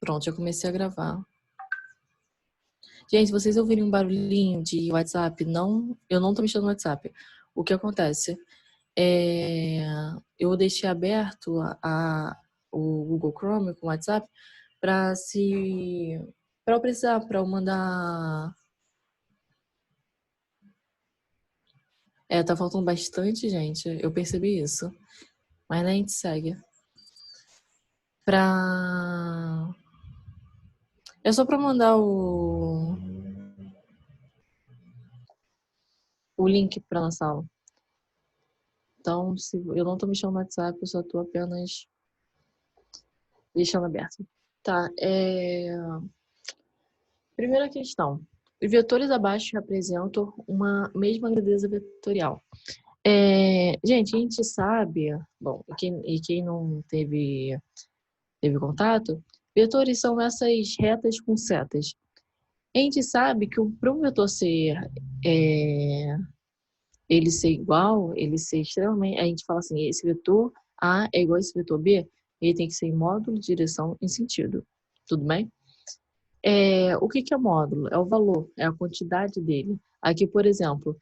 Pronto, já comecei a gravar. Gente, se vocês ouvirem um barulhinho de WhatsApp, eu não tô mexendo no WhatsApp. O que acontece? Eu deixei aberto o Google Chrome com o WhatsApp para eu precisar, para eu mandar. Tá faltando bastante, gente. Eu percebi isso. Mas né, a gente segue. É só para mandar o link para nossa aula. Então, se eu não tô mexendo no WhatsApp, eu só tô apenas deixando aberto. Tá, primeira questão. Os vetores abaixo representam uma mesma grandeza vetorial. Gente, a gente sabe, bom, e quem não teve contato, vetores são essas retas com setas. A gente sabe que para um vetor ele ser igual, ele ser extremamente, a gente fala assim, esse vetor A é igual a esse vetor B, ele tem que ser em módulo, direção e sentido. Tudo bem? O que é módulo? É o valor, é a quantidade dele. Aqui, por exemplo,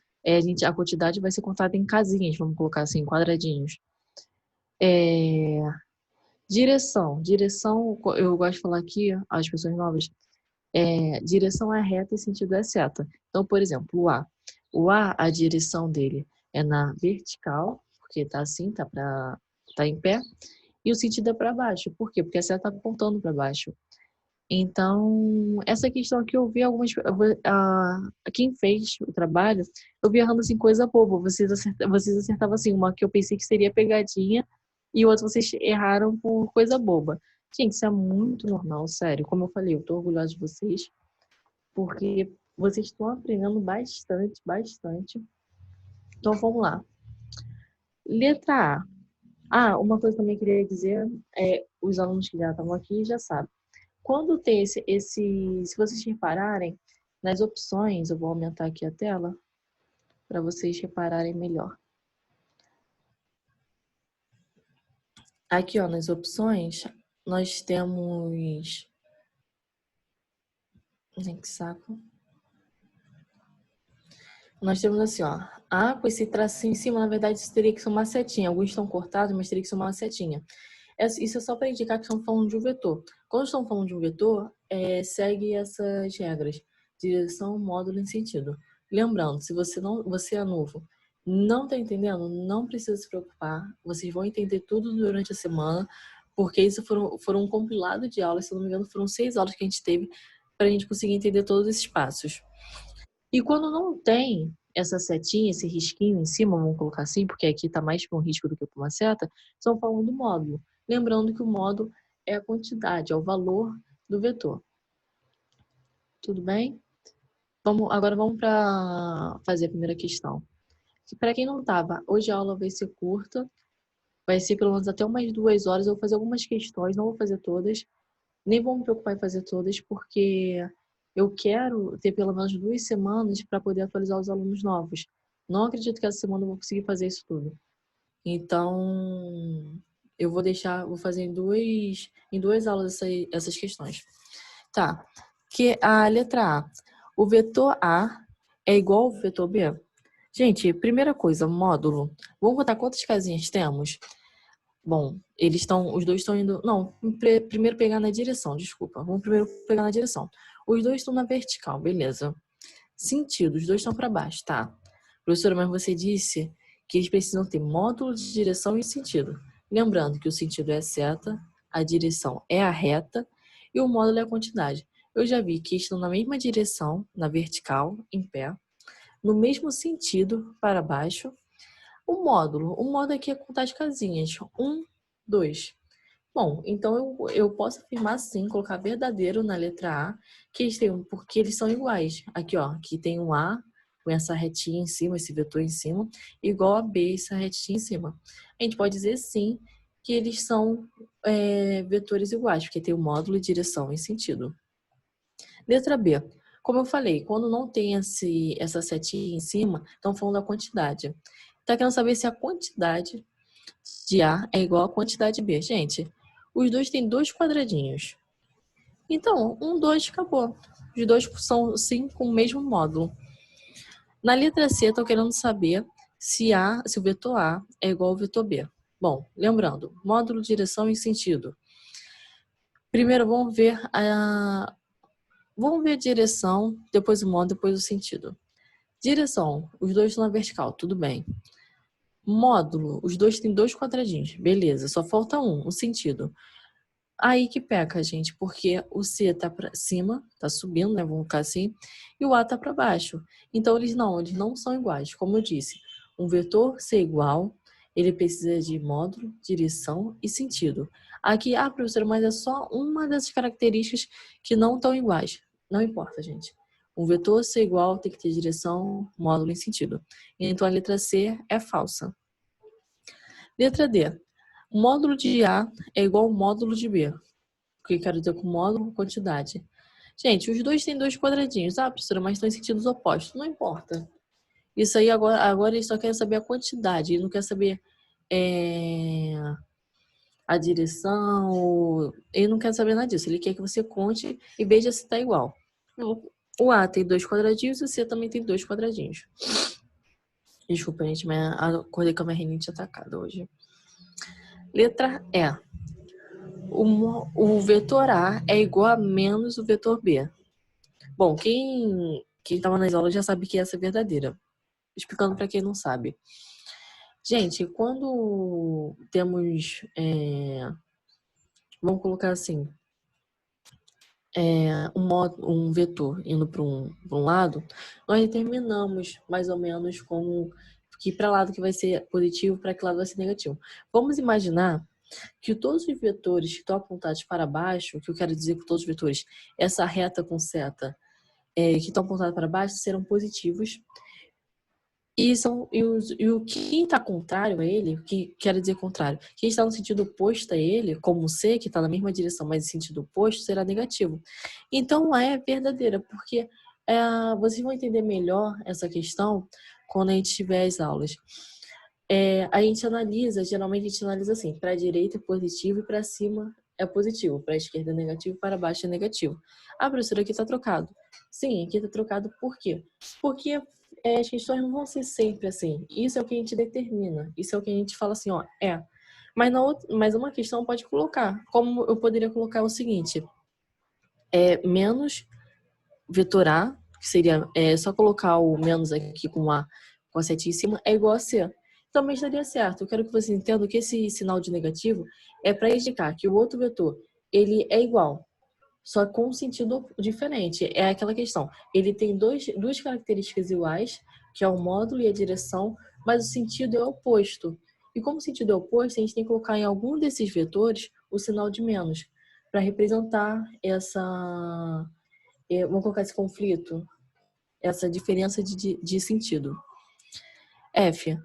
a quantidade vai ser contada em casinhas, vamos colocar assim, quadradinhos. Direção, eu gosto de falar aqui, às pessoas novas, direção é reta e sentido é seta. Então, por exemplo, o A, a direção dele é na vertical, porque tá assim, tá em pé, e o sentido é para baixo. Por quê? Porque a seta tá apontando para baixo. Então, essa questão aqui eu vi quem fez o trabalho, eu vi errando assim, coisa boba. Vocês acertavam assim, uma que eu pensei que seria pegadinha e outra vocês erraram por coisa boba. Gente, isso é muito normal, sério. Como eu falei, eu tô orgulhosa de vocês, porque vocês estão aprendendo bastante, bastante. Então, vamos lá. Letra A. Uma coisa que eu também queria dizer, os alunos que já estavam aqui já sabem. Quando tem se vocês repararem, nas opções, eu vou aumentar aqui a tela, para vocês repararem melhor. Aqui, ó, nas opções, nós temos... Que saco. Nós temos assim, ó, com esse tracinho em cima, na verdade, isso teria que ser uma setinha. Alguns estão cortados, mas teria que ser uma setinha. Isso é só para indicar que estão falando de um vetor. Quando estão falando de um vetor, segue essas regras. Direção, módulo e sentido. Lembrando, se você é novo, não está entendendo, não precisa se preocupar. Vocês vão entender tudo durante a semana, porque isso foram um compilado de aulas, se não me engano, foram 6 aulas que a gente teve para a gente conseguir entender todos esses passos. E quando não tem essa setinha, esse risquinho em cima, vamos colocar assim, porque aqui está mais para um risco do que para uma seta, estão falando do módulo. Lembrando que o módulo é a quantidade, é o valor do vetor. Tudo bem? Agora vamos para fazer a primeira questão. Para quem não estava, hoje a aula vai ser curta, vai ser pelo menos até umas 2 horas. Eu vou fazer algumas questões, não vou fazer todas, nem vou me preocupar em fazer todas, porque eu quero ter pelo menos 2 semanas para poder atualizar os alunos novos. Não acredito que essa semana eu vou conseguir fazer isso tudo. Então, eu vou fazer em duas aulas essas questões. Tá. Que a letra A. O vetor A é igual ao vetor B? Gente, primeira coisa, módulo. Vamos botar quantas casinhas temos? Bom, os dois estão indo... Não, primeiro pegar na direção, desculpa. Vamos primeiro pegar na direção. Os dois estão na vertical, beleza. Sentido, os dois estão para baixo, tá. Professora, mas você disse que eles precisam ter módulo de direção e sentido. Lembrando que o sentido é a seta, a direção é a reta e o módulo é a quantidade. Eu já vi que estão na mesma direção, na vertical, em pé, no mesmo sentido, para baixo. O módulo aqui é contar as casinhas. 1, 2. Bom, então eu posso afirmar sim, colocar verdadeiro na letra A, porque eles são iguais. Aqui, ó, aqui tem um A com essa retinha em cima, esse vetor em cima, igual a B, essa retinha em cima. A gente pode dizer sim que eles são vetores iguais, porque tem o módulo, direção e sentido. Letra B. Como eu falei, quando não tem essa setinha em cima, estão falando da quantidade. Está querendo saber se a quantidade de A é igual à quantidade de B. Gente, os dois têm 2 quadradinhos. Então, 1, 2, acabou. Os dois são, sim, com o mesmo módulo. Na letra C, estou querendo saber se o vetor A é igual ao vetor B. Bom, lembrando, módulo, direção e sentido. Primeiro, vamos ver a direção, depois o módulo, depois o sentido. Direção, os dois estão na vertical, tudo bem. Módulo, os dois têm 2 quadradinhos, beleza, só falta um, o sentido. Aí que peca, gente, porque o C tá para cima, tá subindo, né, vamos colocar assim, e o A tá para baixo. Então eles não são iguais, como eu disse. Um vetor ser igual, ele precisa de módulo, direção e sentido. Aqui, professora, mas é só uma dessas características que não estão iguais. Não importa, gente. Um vetor ser igual tem que ter direção, módulo e sentido. Então a letra C é falsa. Letra D. O módulo de A é igual ao módulo de B. O que eu quero dizer com módulo? Quantidade. Gente, os dois têm 2 quadradinhos. Professora, mas estão em sentidos opostos. Não importa. Isso aí agora ele só quer saber a quantidade. Ele não quer saber a direção. Ele não quer saber nada disso. Ele quer que você conte e veja se está igual. O A tem 2 quadradinhos e o C também tem 2 quadradinhos. Desculpa, gente, mas acordei com a minha rinite atacada hoje. Letra E. O vetor A é igual a menos o vetor B. Bom, quem estava nas aulas já sabe que essa é verdadeira. Explicando para quem não sabe. Gente, quando temos, vamos colocar assim, um vetor indo para um lado, nós determinamos mais ou menos como que para lado que vai ser positivo, para que lado vai ser negativo. Vamos imaginar que todos os vetores que estão apontados para baixo, o que eu quero dizer com todos os vetores, essa reta com seta que estão apontados para baixo serão positivos. E o que está contrário a ele, o que quer dizer contrário, quem está no sentido oposto a ele, como o C, que está na mesma direção, mas em sentido oposto, será negativo. Então, é verdadeira, porque vocês vão entender melhor essa questão quando a gente tiver as aulas. A gente analisa, geralmente a gente analisa assim, para a direita é positivo e para cima é positivo, para a esquerda é negativo, para baixo é negativo. Professora, aqui está trocado. Sim, aqui está trocado por quê? Porque as questões não vão ser sempre assim. Isso é o que a gente determina. Isso é o que a gente fala assim, ó, é. Mas uma questão pode colocar. Como eu poderia colocar o seguinte: menos vetor A, que seria só colocar o menos aqui com a setinha em cima, é igual a C. Também estaria certo. Eu quero que você entenda que esse sinal de negativo é para indicar que o outro vetor ele é igual, só com um sentido diferente. É aquela questão. Ele tem duas características iguais, que é o módulo e a direção, mas o sentido é oposto. E como o sentido é oposto, a gente tem que colocar em algum desses vetores o sinal de menos, para representar vamos colocar esse conflito, essa diferença de sentido. F.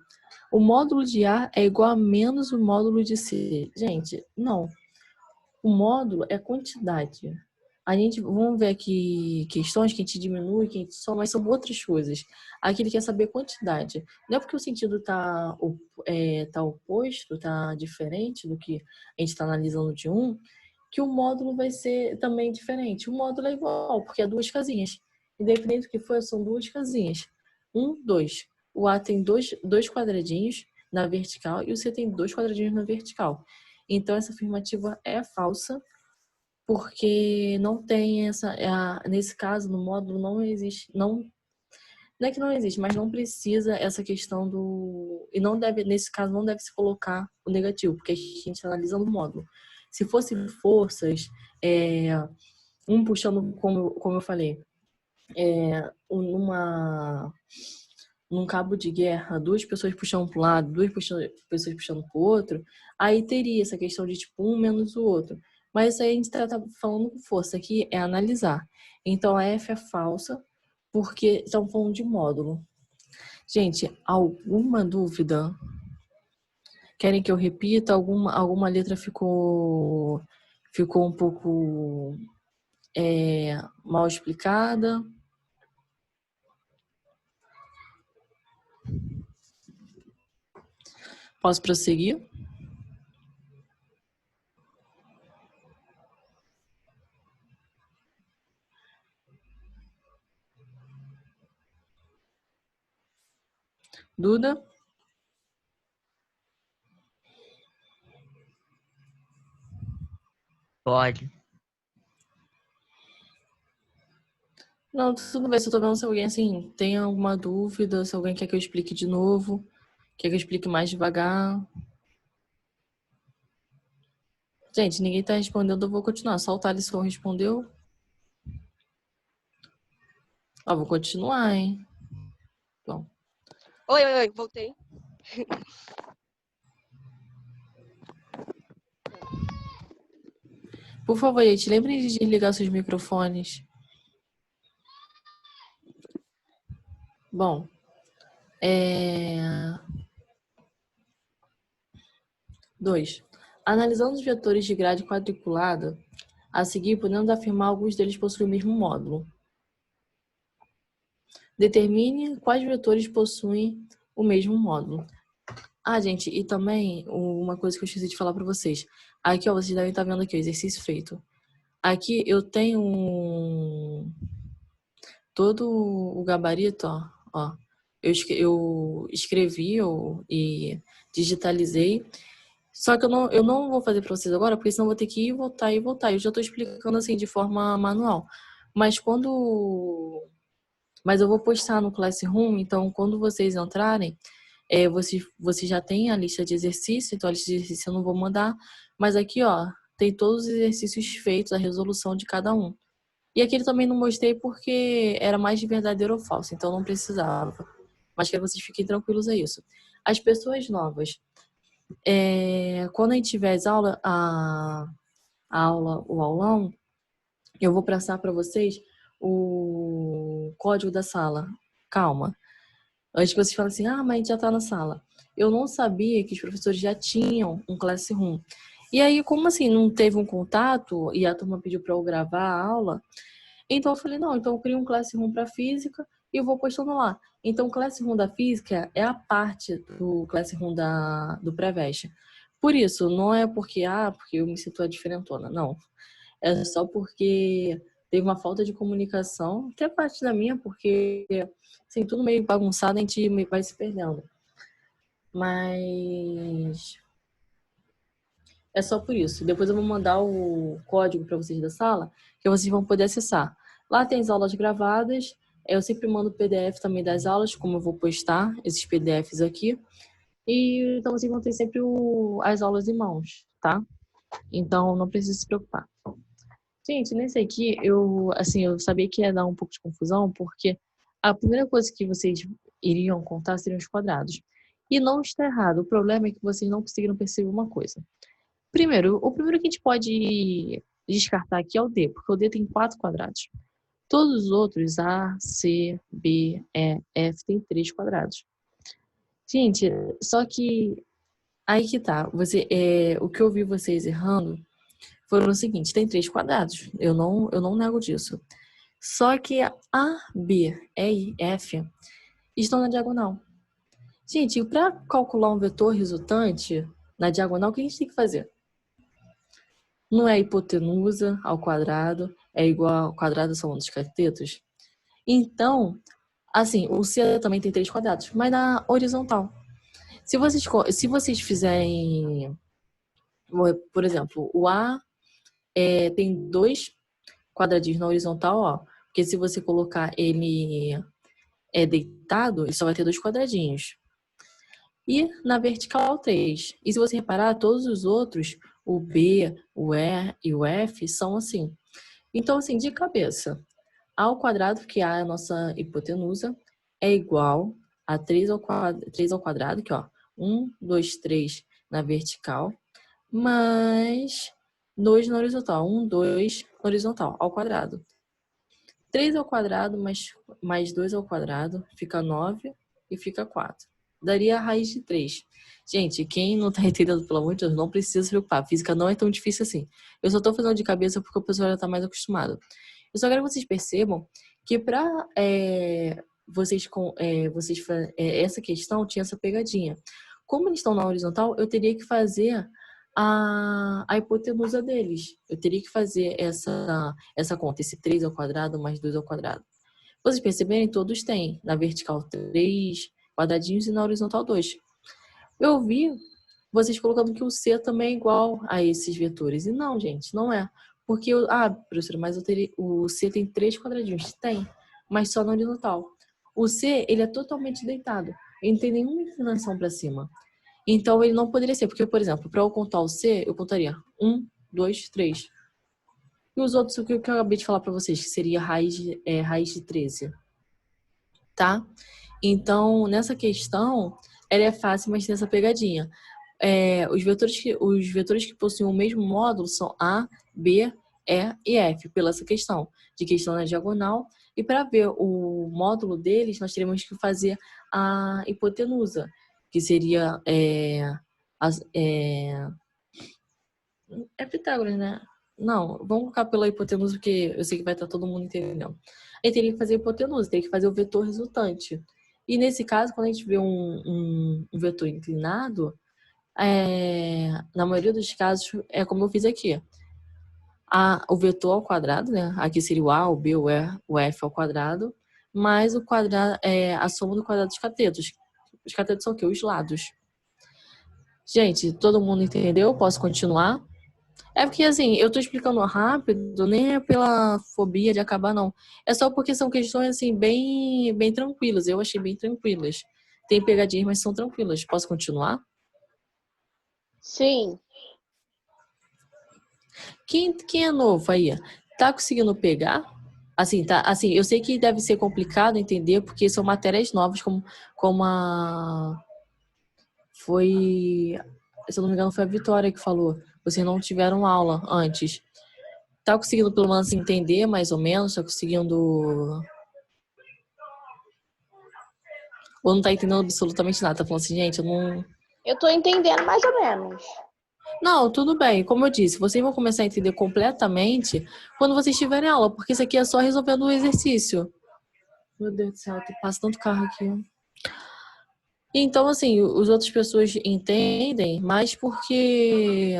O módulo de A é igual a menos o módulo de C. Gente, não. O módulo é quantidade. Vamos ver aqui questões que a gente diminui, que a gente soma, mas são outras coisas. Aqui ele quer saber quantidade. Não é porque o sentido tá oposto, tá diferente do que a gente está analisando de um, que o módulo vai ser também diferente. O módulo é igual, porque é 2 casinhas. Independente do que for, são 2 casinhas. 1, 2. O A tem dois quadradinhos na vertical e o C tem 2 quadradinhos na vertical. Então, essa afirmativa é falsa, porque não tem nesse caso, no módulo, não existe, não é que não existe, mas não precisa essa questão e não deve, nesse caso, não deve se colocar o negativo, porque a gente analisa no módulo. Se fosse forças, um puxando, como eu falei, num cabo de guerra, 2 pessoas puxando para um lado, pessoas puxando para o outro, aí teria essa questão de tipo um menos o outro. Mas isso aí a gente está falando com força, aqui é analisar. Então a F é falsa, porque estão falando de módulo. Gente, alguma dúvida? Querem que eu repita? Alguma letra ficou um pouco mal explicada? Posso prosseguir? Duda? Pode. Não, tudo bem. Se eu tô vendo se alguém, assim, tem alguma dúvida, se alguém quer que eu explique de novo, quer que eu explique mais devagar. Gente, ninguém tá respondendo, eu vou continuar. Só o Thalisson respondeu. Ó, vou continuar, hein? Bom. Oi, voltei. Por favor, gente, lembrem de desligar seus microfones. Bom, 2. Analisando os vetores de grade quadriculada, a seguir podemos afirmar alguns deles possuem o mesmo módulo. Determine quais vetores possuem o mesmo módulo. Ah, gente, e também uma coisa que eu esqueci de falar para vocês. Aqui, ó, vocês devem estar vendo aqui o exercício feito. Aqui eu tenho todo o gabarito, ó. Eu escrevi e digitalizei. Só que eu não vou fazer para vocês agora, porque senão eu vou ter que ir, voltar e voltar. Eu já estou explicando assim de forma manual. Mas mas eu vou postar no Classroom, então quando vocês entrarem, vocês já têm a lista de exercícios, então a lista de exercícios eu não vou mandar. Mas aqui, ó, tem todos os exercícios feitos, a resolução de cada um. E aqui eu também não mostrei porque era mais de verdadeiro ou falso, então não precisava. Mas quero que vocês fiquem tranquilos a isso. As pessoas novas, quando a gente tiver a aula, o aulão, eu vou passar para vocês o código da sala. Calma. Antes que vocês falem assim, mas a gente já tá na sala. Eu não sabia que os professores já tinham um Classroom. E aí, como assim, não teve um contato e a turma pediu para eu gravar a aula, então eu falei, não, então eu crio um Classroom para física e eu vou postando lá. Então o Classroom da física é a parte do Classroom do pré-veste. Por isso, não é porque eu me sinto a diferentona, não. É só porque teve uma falta de comunicação, até parte da minha, porque assim, tudo meio bagunçado, a gente vai se perdendo. Mas é só por isso. Depois eu vou mandar o código para vocês da sala, que vocês vão poder acessar. Lá tem as aulas gravadas. Eu sempre mando o PDF também das aulas, como eu vou postar esses PDFs aqui. E então vocês vão ter sempre as aulas em mãos, tá? Então não precisa se preocupar. Gente, nesse aqui, eu sabia que ia dar um pouco de confusão, porque a primeira coisa que vocês iriam contar seriam os quadrados. E não está errado. O problema é que vocês não conseguiram perceber uma coisa. Primeiro, o primeiro que a gente pode descartar aqui é o D, porque o D tem 4 quadrados. Todos os outros, A, C, B, E, F, tem 3 quadrados. Gente, só que aí que tá. O que eu vi vocês errando foram o seguinte, tem 3 quadrados. Eu não nego disso. Só que A, B, E e F estão na diagonal. Gente, para calcular um vetor resultante na diagonal, o que a gente tem que fazer? Não é a hipotenusa ao quadrado, é igual ao quadrado da soma dos catetos? Então, assim, o C também tem 3 quadrados, mas na horizontal. Se vocês fizerem, por exemplo, o A tem 2 quadradinhos na horizontal, ó, porque se você colocar ele deitado, ele só vai ter 2 quadradinhos. E na vertical, 3. E se você reparar, todos os outros, o B, o E e o F, são assim. Então, assim, de cabeça, A ao quadrado, que é a nossa hipotenusa, é igual a 3 ao quadrado, que ó, 1, 2, 3 na vertical, mais 2 na horizontal. 1, 2 na horizontal, ao quadrado. 3 ao quadrado mais 2 ao quadrado, fica 9 e fica 4. Daria a raiz de 3. Gente, quem não tá entendendo, pelo amor de Deus, não precisa se preocupar. Física não é tão difícil assim. Eu só tô fazendo de cabeça porque o pessoal já tá mais acostumado. Eu só quero que vocês percebam que para essa questão tinha essa pegadinha. Como eles estão na horizontal, eu teria que fazer a hipotenusa deles. Eu teria que fazer essa conta, esse 3 ao quadrado mais 2 ao quadrado. Vocês perceberem, todos têm. Na vertical 3, quadradinhos e na horizontal 2. Eu vi vocês colocando que o C também é igual a esses vetores. E não, gente, não é. Porque, professora, mas o C tem 3 quadradinhos. Tem, mas só na horizontal. O C, ele é totalmente deitado. Ele não tem nenhuma inclinação para cima. Então, ele não poderia ser. Porque, por exemplo, para eu contar o C, eu contaria 1, 2, 3. E os outros, o que eu acabei de falar para vocês, que seria raiz de 13. Tá? Então, nessa questão, ela é fácil, mas tem essa pegadinha. Os vetores que possuem o mesmo módulo são A, B, E e F, pela essa questão de questão na diagonal. E para ver o módulo deles, nós teremos que fazer a hipotenusa, que seria Pitágoras, né? Não, vamos colocar pela hipotenusa, porque eu sei que vai estar todo mundo entendendo. Aí teria que fazer a hipotenusa, teria que fazer o vetor resultante. E nesse caso, quando a gente vê um vetor inclinado, na maioria dos casos, é como eu fiz aqui. O vetor ao quadrado, né? Aqui seria o A, o B, o E, o F ao quadrado, mais o quadrado, a soma do quadrado dos catetos. Os catetos são o quê? Os lados. Gente, todo mundo entendeu? Posso continuar? É porque, assim, eu tô explicando rápido, nem é pela fobia de acabar, não. É só porque são questões, assim, bem, bem tranquilas. Eu achei bem tranquilas. Tem pegadinhas, mas são tranquilas. Posso continuar? Sim. Quem é novo aí? Tá conseguindo pegar? Assim, tá, assim, eu sei que deve ser complicado entender, porque são matérias novas, como foi, se eu não me engano, foi a Vitória que falou. Vocês não tiveram aula antes. Tá conseguindo pelo menos entender mais ou menos? Tá conseguindo. Ou não tá entendendo absolutamente nada? Tá falando assim, gente, eu não. Eu tô entendendo mais ou menos. Não, tudo bem. Como eu disse, vocês vão começar a entender completamente quando vocês tiverem aula, porque isso aqui é só resolvendo o exercício. Meu Deus do céu, passa tanto carro aqui. Então, assim, as outras pessoas entendem, mas porque.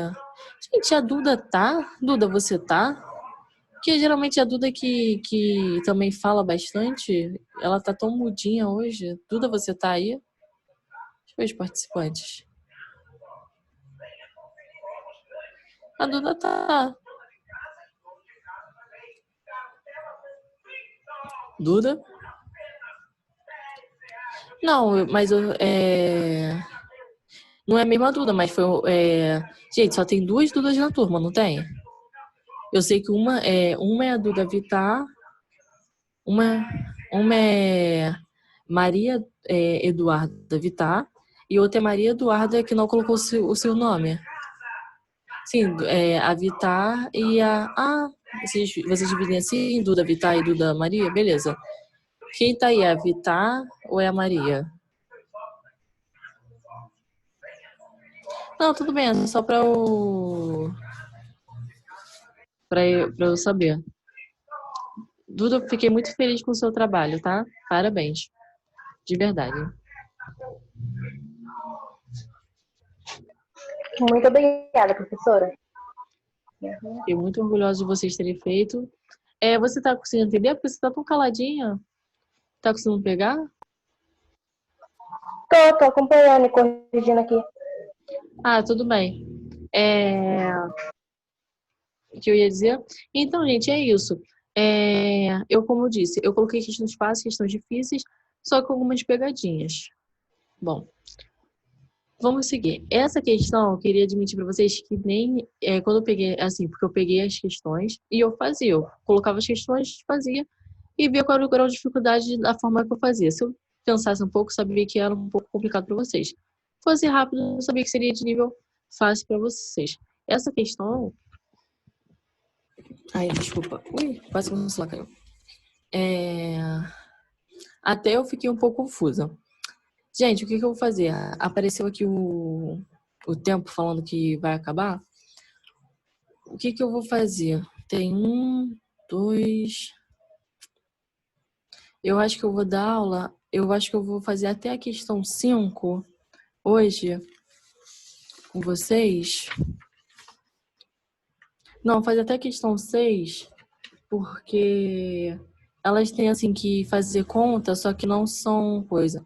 Gente, a Duda tá? Duda, você tá? Porque geralmente a Duda que também fala bastante, ela tá tão mudinha hoje. Duda, você tá aí? Deixa eu ver os participantes. A Duda tá. Duda? Não, mas não é a mesma Duda, mas foi. Gente, só tem 2 Dudas na turma, não tem? Eu sei que uma é a Duda Vittar, uma, uma é Maria Eduarda Vittar e outra é Maria Eduarda que não colocou o seu nome. Sim, a Vittar e a. Vocês dividem assim, Duda Vittar e Duda Maria? Beleza. Quem tá aí, é a Vittar ou é a Maria? Não, tudo bem, é só pra eu saber. Duda, eu fiquei muito feliz com o seu trabalho, tá? Parabéns. De verdade. Muito obrigada, professora. Fiquei muito orgulhosa de vocês terem feito. Você tá conseguindo entender? Porque você tá tão caladinha. Tá conseguindo pegar? Tô acompanhando e corrigindo aqui. Tudo bem. O que eu ia dizer? Então, gente, é isso. Como eu disse, eu coloquei questões fáceis, questões difíceis, só com algumas pegadinhas. Bom, vamos seguir. Essa questão, eu queria admitir para vocês que nem quando eu peguei, assim, porque eu peguei as questões e eu colocava as questões, fazia e via qual era o grau de dificuldade da forma que eu fazia. Se eu pensasse um pouco, sabia que era um pouco complicado para vocês. Se fosse rápido, eu sabia que seria de nível fácil para vocês. Essa questão. Ai, desculpa. Ui, quase que o celular caiu. Até eu fiquei um pouco confusa. Gente, o que eu vou fazer? Apareceu aqui o tempo falando que vai acabar. O que eu vou fazer? Tem 2. Eu acho que eu vou dar aula. Eu acho que eu vou fazer até a questão 5 hoje com vocês. Não, fazer até a questão 6, porque elas têm assim que fazer conta, só que não são coisa.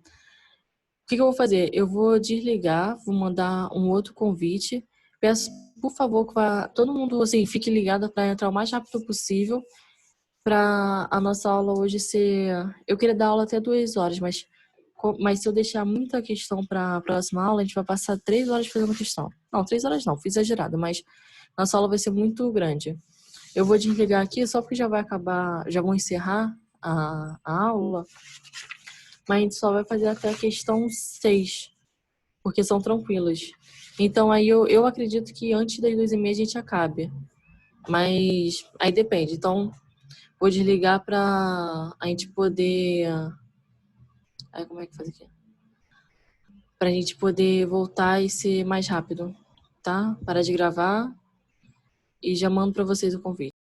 que eu vou fazer? Eu vou desligar, vou mandar um outro convite. Peço, por favor, que todo mundo assim, fique ligado para entrar o mais rápido possível para a nossa aula hoje ser. Eu queria dar aula até 2 horas, mas se eu deixar muita questão para a próxima aula, a gente vai passar 3 horas fazendo questão. Não, 3 horas não, fiz exagerado, mas nossa aula vai ser muito grande. Eu vou desligar aqui só porque já vai acabar, já vou encerrar a aula, mas a gente só vai fazer até a questão 6, porque são tranquilas. Então aí eu acredito que antes das 2h30 a gente acabe, mas aí depende. Então vou desligar para a gente poder. Aí como é que faz aqui? Para a gente poder voltar e ser mais rápido, tá? Parar de gravar e já mando para vocês o convite.